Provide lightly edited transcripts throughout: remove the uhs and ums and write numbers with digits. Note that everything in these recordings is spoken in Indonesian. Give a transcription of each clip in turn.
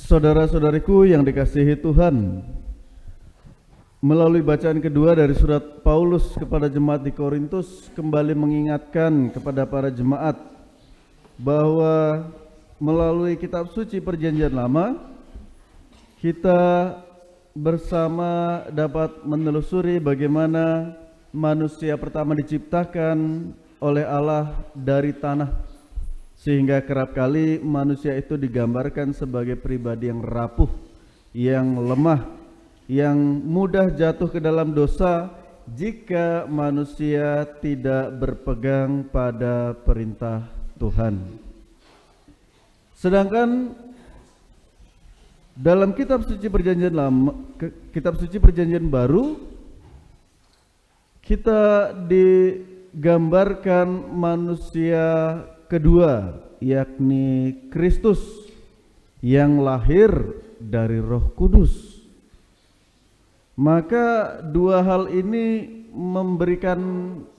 Saudara-saudariku yang dikasihi Tuhan, melalui bacaan kedua dari surat Paulus kepada jemaat di Korintus kembali mengingatkan kepada para jemaat bahwa melalui kitab suci Perjanjian Lama kita bersama dapat menelusuri bagaimana manusia pertama diciptakan oleh Allah dari tanah, sehingga kerap kali manusia itu digambarkan sebagai pribadi yang rapuh, yang lemah, yang mudah jatuh ke dalam dosa jika manusia tidak berpegang pada perintah Tuhan. Sedangkan dalam kitab suci Perjanjian Lama, kitab suci Perjanjian Baru, kita digambarkan manusia kedua, yakni Kristus yang lahir dari Roh Kudus. Maka dua hal ini memberikan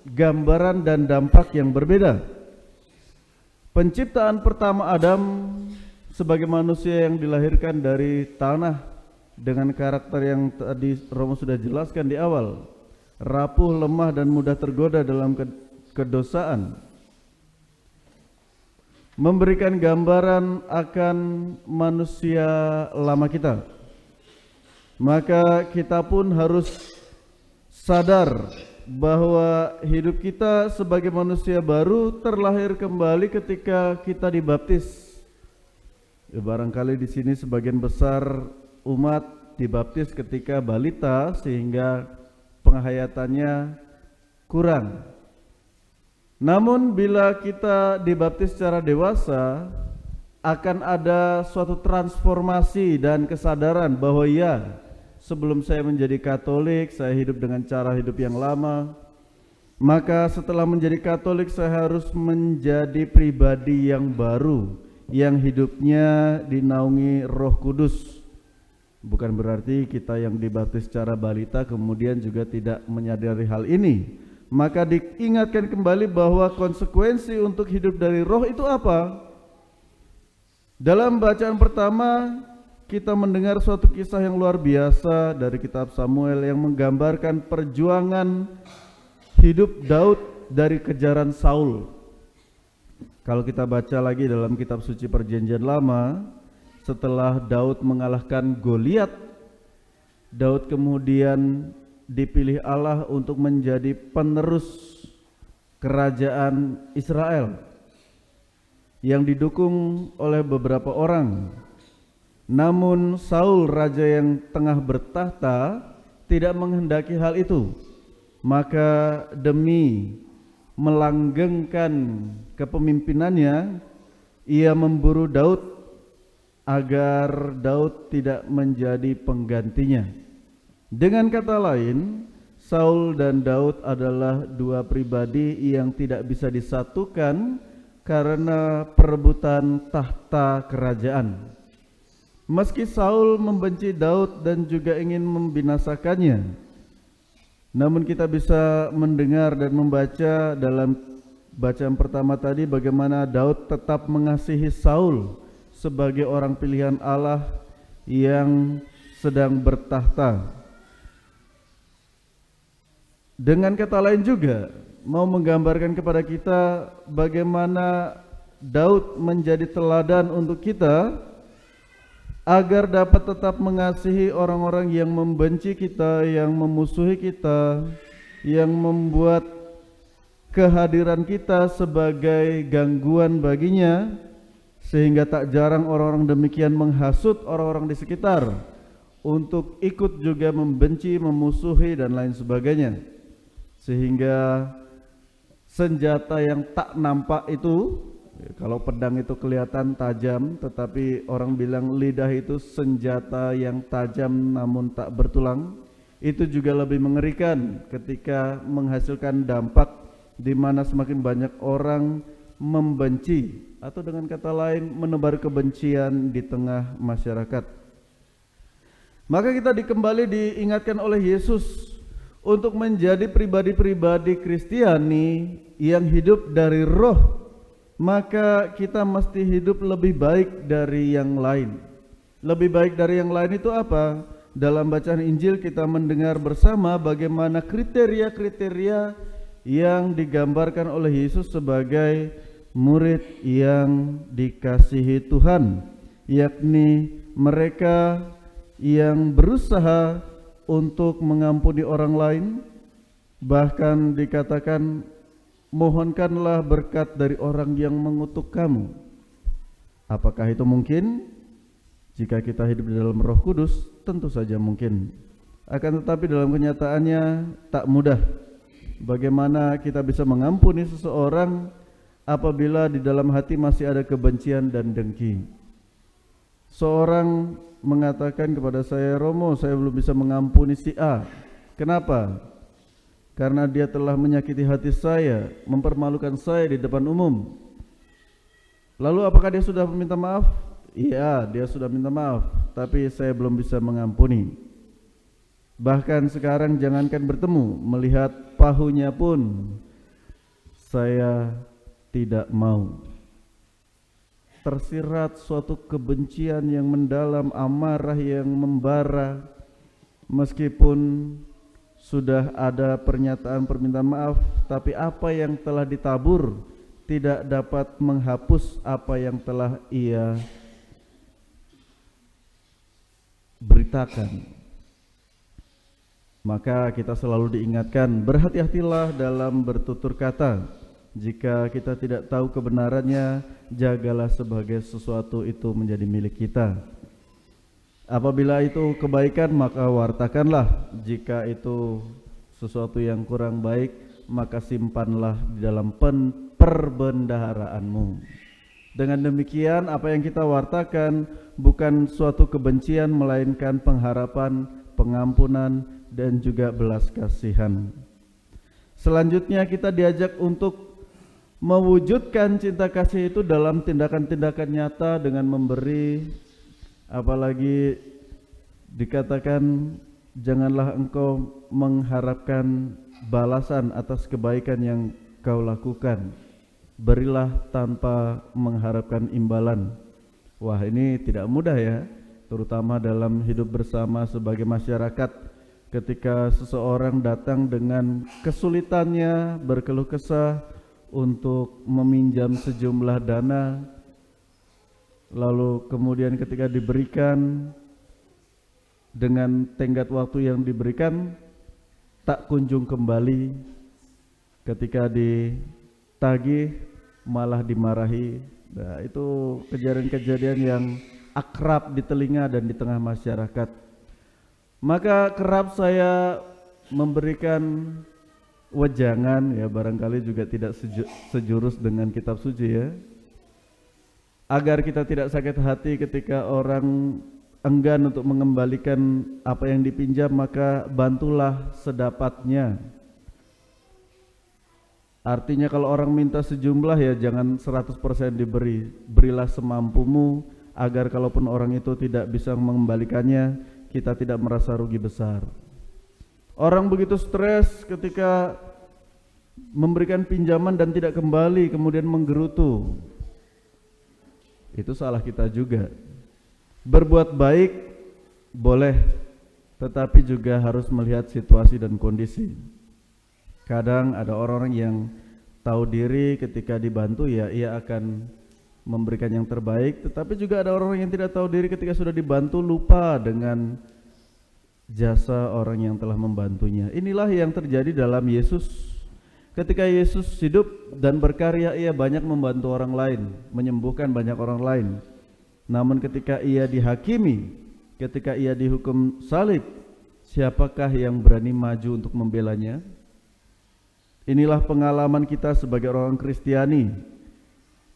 gambaran dan dampak yang berbeda. Penciptaan pertama Adam sebagai manusia yang dilahirkan dari tanah dengan karakter yang tadi Romo sudah jelaskan di awal, rapuh, lemah dan mudah tergoda dalam kedosaan, memberikan gambaran akan manusia lama kita. Maka kita pun harus sadar bahwa hidup kita sebagai manusia baru terlahir kembali ketika kita dibaptis. Barangkali di sini sebagian besar umat dibaptis ketika balita sehingga penghayatannya kurang. Namun bila kita dibaptis secara dewasa, akan ada suatu transformasi dan kesadaran bahwa ya, sebelum saya menjadi Katolik, saya hidup dengan cara hidup yang lama. Maka setelah menjadi Katolik, saya harus menjadi pribadi yang baru, yang hidupnya dinaungi Roh Kudus. Bukan berarti kita yang dibaptis secara balita kemudian juga tidak menyadari hal ini. Maka diingatkan kembali bahwa konsekuensi untuk hidup dari roh itu apa? Dalam bacaan pertama kita mendengar suatu kisah yang luar biasa dari kitab Samuel yang menggambarkan perjuangan hidup Daud dari kejaran Saul. Kalau kita baca lagi dalam kitab suci Perjanjian Lama, setelah Daud mengalahkan Goliat, Daud kemudian dipilih Allah untuk menjadi penerus kerajaan Israel yang didukung oleh beberapa orang. Namun Saul, raja yang tengah bertahta, tidak menghendaki hal itu. Maka demi melanggengkan kepemimpinannya, ia memburu Daud agar Daud tidak menjadi penggantinya. Dengan kata lain, Saul dan Daud adalah dua pribadi yang tidak bisa disatukan karena perebutan tahta kerajaan. Meski Saul membenci Daud dan juga ingin membinasakannya, namun kita bisa mendengar dan membaca dalam bacaan pertama tadi bagaimana Daud tetap mengasihi Saul sebagai orang pilihan Allah yang sedang bertahta. Dengan kata lain juga mau menggambarkan kepada kita bagaimana Daud menjadi teladan untuk kita agar dapat tetap mengasihi orang-orang yang membenci kita, yang memusuhi kita, yang membuat kehadiran kita sebagai gangguan baginya, sehingga tak jarang orang-orang demikian menghasut orang-orang di sekitar untuk ikut juga membenci, memusuhi dan lain sebagainya. Sehingga senjata yang tak nampak itu, kalau pedang itu kelihatan tajam, tetapi orang bilang lidah itu senjata yang tajam namun tak bertulang, itu juga lebih mengerikan ketika menghasilkan dampak di mana semakin banyak orang membenci, atau dengan kata lain menebar kebencian di tengah masyarakat. Maka kita kembali diingatkan oleh Yesus untuk menjadi pribadi-pribadi Kristiani yang hidup dari roh, maka kita mesti hidup lebih baik dari yang lain. Lebih baik dari yang lain itu apa? Dalam bacaan Injil kita mendengar bersama bagaimana kriteria-kriteria yang digambarkan oleh Yesus sebagai murid yang dikasihi Tuhan, yakni mereka yang berusaha untuk mengampuni orang lain, bahkan dikatakan mohonkanlah berkat dari orang yang mengutuk kamu. Apakah itu mungkin? Jika kita hidup di dalam Roh Kudus, tentu saja mungkin. Akan tetapi dalam kenyataannya tak mudah. Bagaimana kita bisa mengampuni seseorang apabila di dalam hati masih ada kebencian dan dengki? Seorang mengatakan kepada saya, Romo, saya belum bisa mengampuni si A. Kenapa? Karena dia telah menyakiti hati saya, mempermalukan saya di depan umum. Lalu apakah dia sudah meminta maaf? Iya, dia sudah minta maaf, tapi saya belum bisa mengampuni. Bahkan sekarang jangankan bertemu, melihat pahunya pun saya tidak mau. Tersirat suatu kebencian yang mendalam, amarah yang membara, meskipun sudah ada pernyataan permintaan maaf, tapi apa yang telah ditabur tidak dapat menghapus apa yang telah ia beritakan. Maka kita selalu diingatkan, berhati-hatilah dalam bertutur kata. Jika kita tidak tahu kebenarannya, jagalah sebagai sesuatu itu menjadi milik kita. Apabila itu kebaikan, maka wartakanlah. Jika itu sesuatu yang kurang baik, maka simpanlah di dalam perbendaharaanmu. Dengan demikian, apa yang kita wartakan bukan suatu kebencian, melainkan pengharapan, pengampunan, dan juga belas kasihan. Selanjutnya kita diajak untuk mewujudkan cinta kasih itu dalam tindakan-tindakan nyata dengan memberi, apalagi dikatakan janganlah engkau mengharapkan balasan atas kebaikan yang kau lakukan. Berilah tanpa mengharapkan imbalan. Wah, ini tidak mudah ya, terutama dalam hidup bersama sebagai masyarakat. Ketika seseorang datang dengan kesulitannya, berkeluh kesah untuk meminjam sejumlah dana, lalu kemudian ketika diberikan dengan tenggat waktu yang diberikan tak kunjung kembali, ketika ditagih malah dimarahi. Nah, itu kejadian-kejadian yang akrab di telinga dan di tengah masyarakat. Maka kerap saya memberikan wejangan, ya barangkali juga tidak sejurus dengan kitab suci ya, agar kita tidak sakit hati ketika orang enggan untuk mengembalikan apa yang dipinjam, maka bantulah sedapatnya. Artinya kalau orang minta sejumlah, ya jangan 100% diberi, berilah semampumu, agar kalaupun orang itu tidak bisa mengembalikannya, kita tidak merasa rugi besar. Orang begitu stres ketika memberikan pinjaman dan tidak kembali, kemudian menggerutu. Itu salah kita juga. Berbuat baik boleh, tetapi juga harus melihat situasi dan kondisi. Kadang ada orang-orang yang tahu diri, ketika dibantu ya ia akan memberikan yang terbaik, tetapi juga ada orang yang tidak tahu diri, ketika sudah dibantu lupa dengan jasa orang yang telah membantunya. Inilah yang terjadi dalam Yesus. Ketika Yesus hidup dan berkarya, ia banyak membantu orang lain, menyembuhkan banyak orang lain. Namun ketika ia dihakimi, ketika ia dihukum salib, siapakah yang berani maju untuk membelanya? Inilah pengalaman kita sebagai orang Kristiani.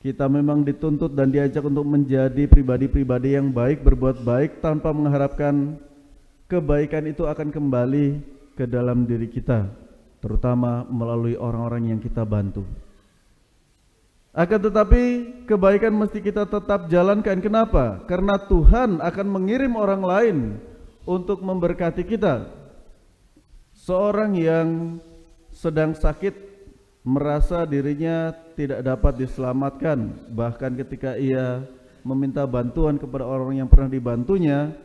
Kita memang dituntut dan diajak untuk menjadi pribadi-pribadi yang baik, berbuat baik tanpa mengharapkan kebaikan itu akan kembali ke dalam diri kita, terutama melalui orang-orang yang kita bantu. Akan tetapi kebaikan mesti kita tetap jalankan. Kenapa? Karena Tuhan akan mengirim orang lain untuk memberkati kita. Seorang yang sedang sakit merasa dirinya tidak dapat diselamatkan, bahkan ketika ia meminta bantuan kepada orang yang pernah dibantunya,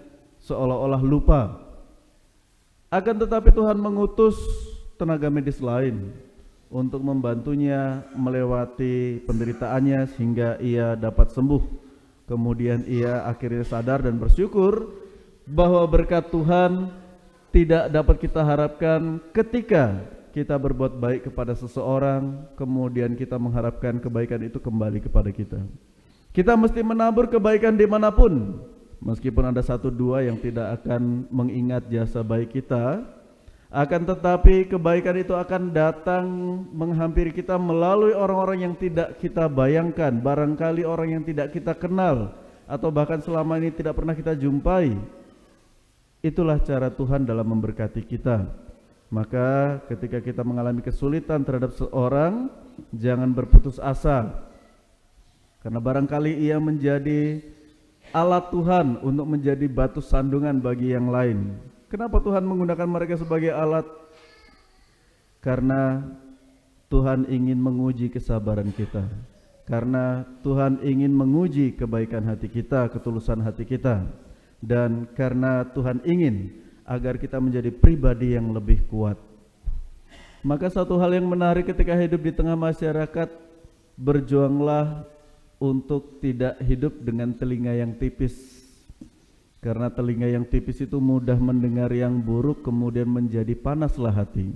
seolah-olah lupa. Akan tetapi Tuhan mengutus tenaga medis lain untuk membantunya melewati penderitaannya sehingga ia dapat sembuh. Kemudian ia akhirnya sadar dan bersyukur bahwa berkat Tuhan tidak dapat kita harapkan ketika kita berbuat baik kepada seseorang, kemudian kita mengharapkan kebaikan itu kembali kepada kita. Kita mesti menabur kebaikan dimanapun, meskipun ada satu dua yang tidak akan mengingat jasa baik kita, akan tetapi kebaikan itu akan datang menghampiri kita melalui orang-orang yang tidak kita bayangkan, barangkali orang yang tidak kita kenal, atau bahkan selama ini tidak pernah kita jumpai. Itulah cara Tuhan dalam memberkati kita. Maka ketika kita mengalami kesulitan terhadap seorang, jangan berputus asa, karena barangkali ia menjadi alat Tuhan untuk menjadi batu sandungan bagi yang lain. Kenapa Tuhan menggunakan mereka sebagai alat? Karena Tuhan ingin menguji kesabaran kita, karena Tuhan ingin menguji kebaikan hati kita, ketulusan hati kita, dan karena Tuhan ingin agar kita menjadi pribadi yang lebih kuat. Maka satu hal yang menarik ketika hidup di tengah masyarakat, berjuanglah untuk tidak hidup dengan telinga yang tipis. Karena telinga yang tipis itu mudah mendengar yang buruk, kemudian menjadi panaslah hati.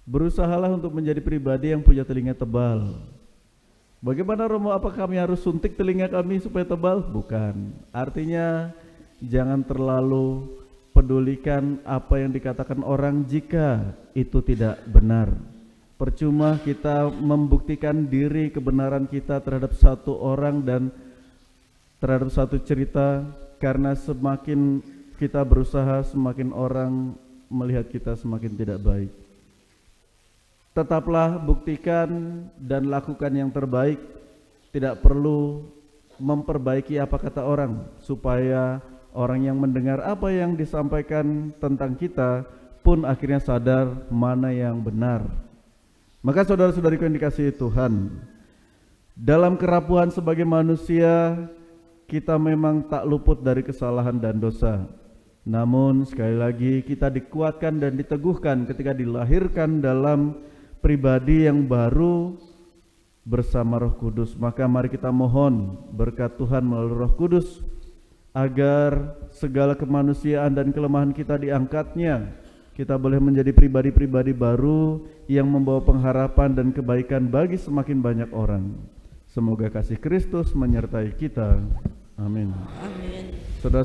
Berusahalah untuk menjadi pribadi yang punya telinga tebal. Bagaimana Romo, apa kami harus suntik telinga kami supaya tebal? Bukan. Artinya jangan terlalu pedulikan apa yang dikatakan orang jika itu tidak benar. Percuma kita membuktikan diri kebenaran kita terhadap satu orang dan terhadap satu cerita, karena semakin kita berusaha, semakin orang melihat kita semakin tidak baik. Tetaplah buktikan dan lakukan yang terbaik, tidak perlu memperbaiki apa kata orang, supaya orang yang mendengar apa yang disampaikan tentang kita pun akhirnya sadar mana yang benar. Maka saudara-saudariku yang dikasihi Tuhan, dalam kerapuhan sebagai manusia, kita memang tak luput dari kesalahan dan dosa. Namun sekali lagi kita dikuatkan dan diteguhkan ketika dilahirkan dalam pribadi yang baru bersama Roh Kudus. Maka mari kita mohon berkat Tuhan melalui Roh Kudus, agar segala kemanusiaan dan kelemahan kita diangkatnya. Kita boleh menjadi pribadi-pribadi baru yang membawa pengharapan dan kebaikan bagi semakin banyak orang. Semoga kasih Kristus menyertai kita. Amin. Amin. Saudara